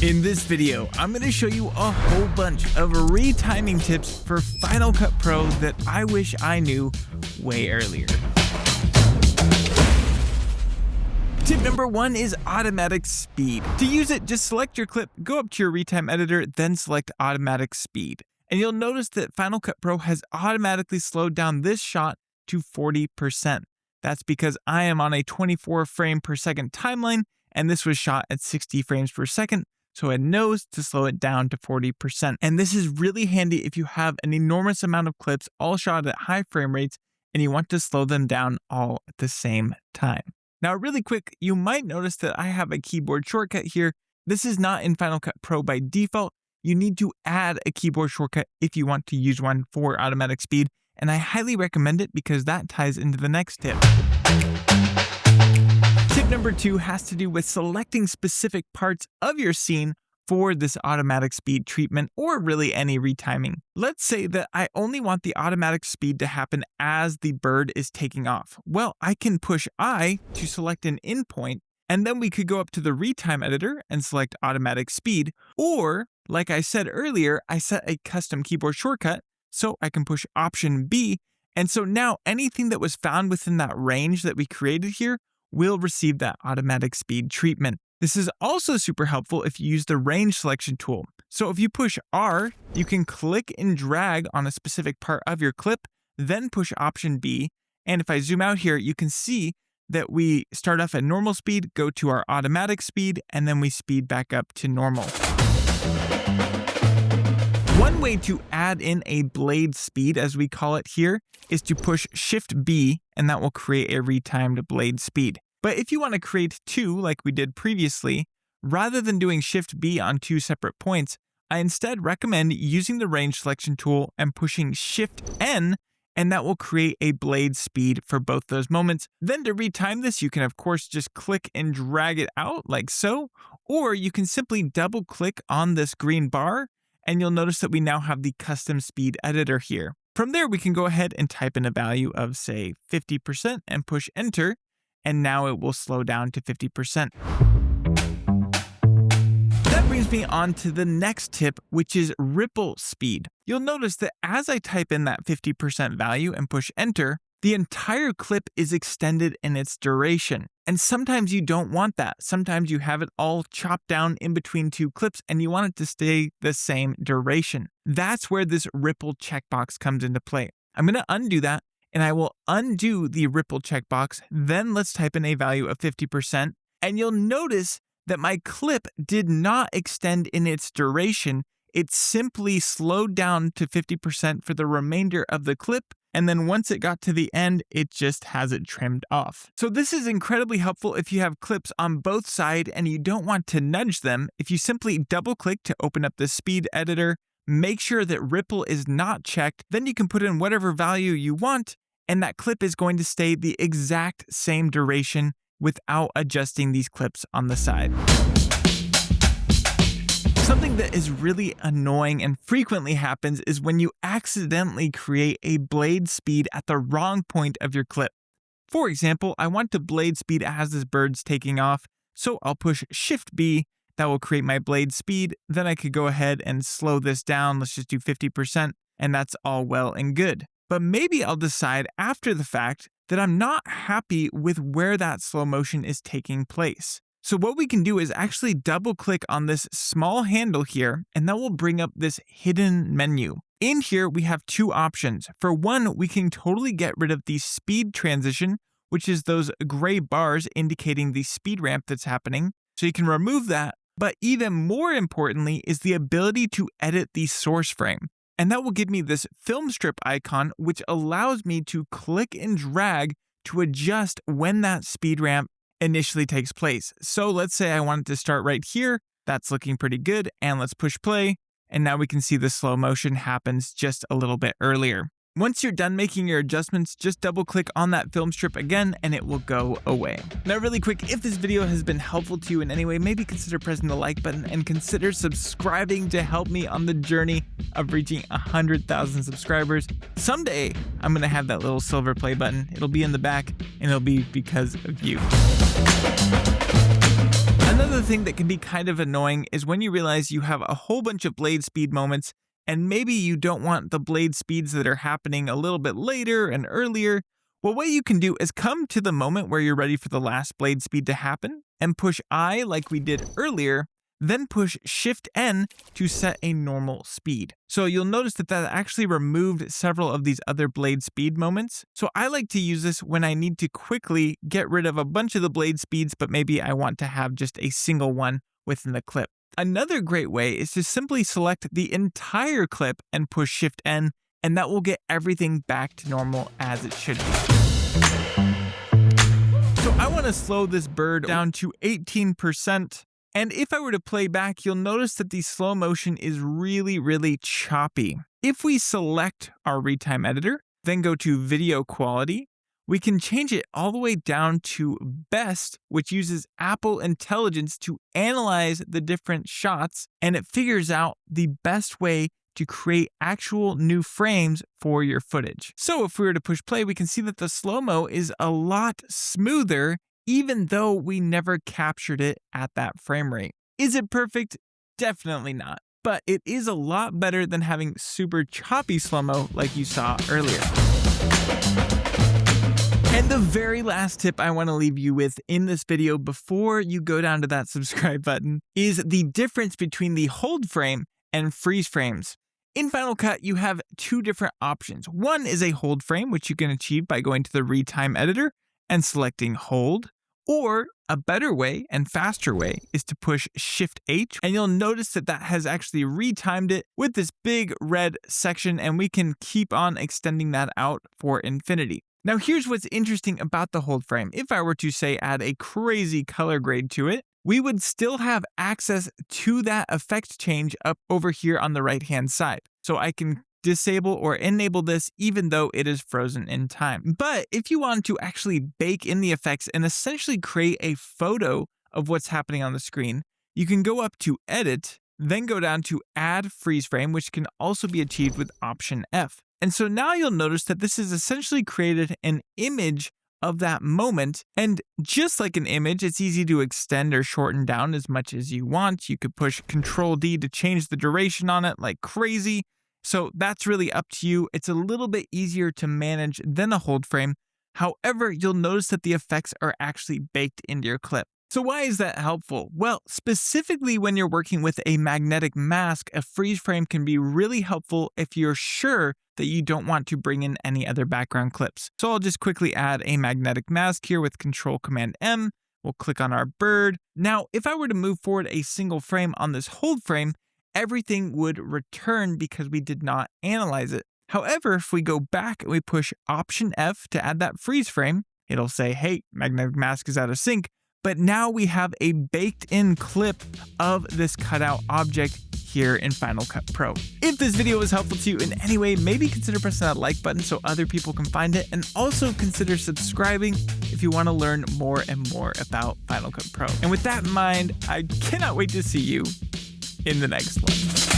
In this video, I'm going to show you a whole bunch of retiming tips for Final Cut Pro that I wish I knew way earlier. Tip number 1 is automatic speed. To use it, just select your clip, go up to your retime editor, then select automatic speed. And you'll notice that Final Cut Pro has automatically slowed down this shot to 40%. That's because I am on a 24 frame per second timeline, and this was shot at 60 frames per second. So it knows to slow it down to 40%. And this is really handy if you have an enormous amount of clips all shot at high frame rates and you want to slow them down all at the same time. Now, really quick, you might notice that I have a keyboard shortcut here. This is not in Final Cut Pro by default. You need to add a keyboard shortcut if you want to use one for automatic speed. And I highly recommend it because that ties into the next tip. Tip number 2 has to do with selecting specific parts of your scene for this automatic speed treatment, or really any retiming. Let's say that I only want the automatic speed to happen as the bird is taking off. Well, I can push I to select an endpoint, and then we could go up to the retime editor and select automatic speed. Or, like I said earlier, I set a custom keyboard shortcut, so I can push Option B. And so now anything that was found within that range that we created here will receive that automatic speed treatment. This is also super helpful if you use the range selection tool. So if you push R, you can click and drag on a specific part of your clip, then push Option B. And if I zoom out here, you can see that we start off at normal speed, go to our automatic speed, and then we speed back up to normal. One way to add in a blade speed, as we call it here, is to push Shift B, and that will create a retimed blade speed. But if you want to create two, like we did previously, rather than doing Shift B on two separate points, I instead recommend using the range selection tool and pushing Shift N, and that will create a blade speed for both those moments. Then to retime this, you can of course just click and drag it out like so, or you can simply double click on this green bar, and you'll notice that we now have the custom speed editor here. From there, we can go ahead and type in a value of, say, 50% and push enter, and now it will slow down to 50%. That brings me on to the next tip, which is ripple speed. You'll notice that as I type in that 50% value and push enter, the entire clip is extended in its duration. And sometimes you don't want that. Sometimes you have it all chopped down in between two clips and you want it to stay the same duration. That's where this ripple checkbox comes into play. I'm going to undo that, and I will undo the ripple checkbox. Then let's type in a value of 50%. And you'll notice that my clip did not extend in its duration. It simply slowed down to 50% for the remainder of the clip. And then once it got to the end, it just has it trimmed off. So this is incredibly helpful if you have clips on both sides and you don't want to nudge them. If you simply double click to open up the speed editor, make sure that ripple is not checked, then you can put in whatever value you want, and that clip is going to stay the exact same duration without adjusting these clips on the side. Something that is really annoying and frequently happens is when you accidentally create a blade speed at the wrong point of your clip. For example, I want to blade speed as this bird's taking off, so I'll push Shift B. That will create my blade speed. Then I could go ahead and slow this down. Let's just do 50%, and that's all well and good. But maybe I'll decide after the fact that I'm not happy with where that slow motion is taking place. So what we can do is actually double click on this small handle here, and that will bring up this hidden menu. In here, we have two options. For one, we can totally get rid of the speed transition, which is those gray bars indicating the speed ramp that's happening. So you can remove that. But even more importantly is the ability to edit the source frame. And that will give me this film strip icon, which allows me to click and drag to adjust when that speed ramp initially takes place. So let's say I want it to start right here. That's looking pretty good. And let's push play. And now we can see the slow motion happens just a little bit earlier. Once you're done making your adjustments, just double click on that film strip again and it will go away. Now really quick, if this video has been helpful to you in any way, maybe consider pressing the like button and consider subscribing to help me on the journey of reaching 100,000 subscribers. Someday, I'm gonna have that little silver play button. It'll be in the back and it'll be because of you. Another thing that can be kind of annoying is when you realize you have a whole bunch of blade speed moments and maybe you don't want the blade speeds that are happening a little bit later and earlier. Well, what you can do is come to the moment where you're ready for the last blade speed to happen and push I like we did earlier, then push Shift N to set a normal speed. So you'll notice that actually removed several of these other blade speed moments. So I like to use this when I need to quickly get rid of a bunch of the blade speeds, but maybe I want to have just a single one within the clip. Another great way is to simply select the entire clip and push Shift N, and that will get everything back to normal as it should be. So I want to slow this bird down to 18%. And if I were to play back, you'll notice that the slow motion is really, really choppy. If we select our Retime editor, then go to Video Quality, we can change it all the way down to Best, which uses Apple Intelligence to analyze the different shots, and it figures out the best way to create actual new frames for your footage. So if we were to push play, we can see that the slow-mo is a lot smoother, even though we never captured it at that frame rate. Is it perfect? Definitely not. But it is a lot better than having super choppy slow-mo like you saw earlier. And the very last tip I want to leave you with in this video before you go down to that subscribe button is the difference between the hold frame and freeze frames. In Final Cut, you have two different options. One is a hold frame, which you can achieve by going to the Retime editor and selecting hold. Or a better way and faster way is to push Shift H, and you'll notice that has actually retimed it with this big red section, and we can keep on extending that out for infinity. Now here's what's interesting about the hold frame. If I were to say add a crazy color grade to it, we would still have access to that effect change up over here on the right hand side. So I can disable or enable this even though it is frozen in time. But if you want to actually bake in the effects and essentially create a photo of what's happening on the screen, you can go up to Edit, then go down to Add Freeze Frame, which can also be achieved with Option F. And so now you'll notice that this has essentially created an image of that moment. And just like an image, it's easy to extend or shorten down as much as you want. You could push Control D to change the duration on it like crazy. So that's really up to you. It's a little bit easier to manage than a hold frame. However, you'll notice that the effects are actually baked into your clip. So why is that helpful? Well, specifically when you're working with a magnetic mask, a freeze frame can be really helpful if you're sure that you don't want to bring in any other background clips. So I'll just quickly add a magnetic mask here with Control Command M. We'll click on our bird. Now, if I were to move forward a single frame on this hold frame, everything would return because we did not analyze it. However, if we go back and we push Option F to add that freeze frame, it'll say, hey, magnetic mask is out of sync. But now we have a baked in clip of this cutout object here in Final Cut Pro. If this video was helpful to you in any way, maybe consider pressing that like button so other people can find it, and also consider subscribing if you want to learn more and more about Final Cut Pro. And with that in mind, I cannot wait to see you in the next one.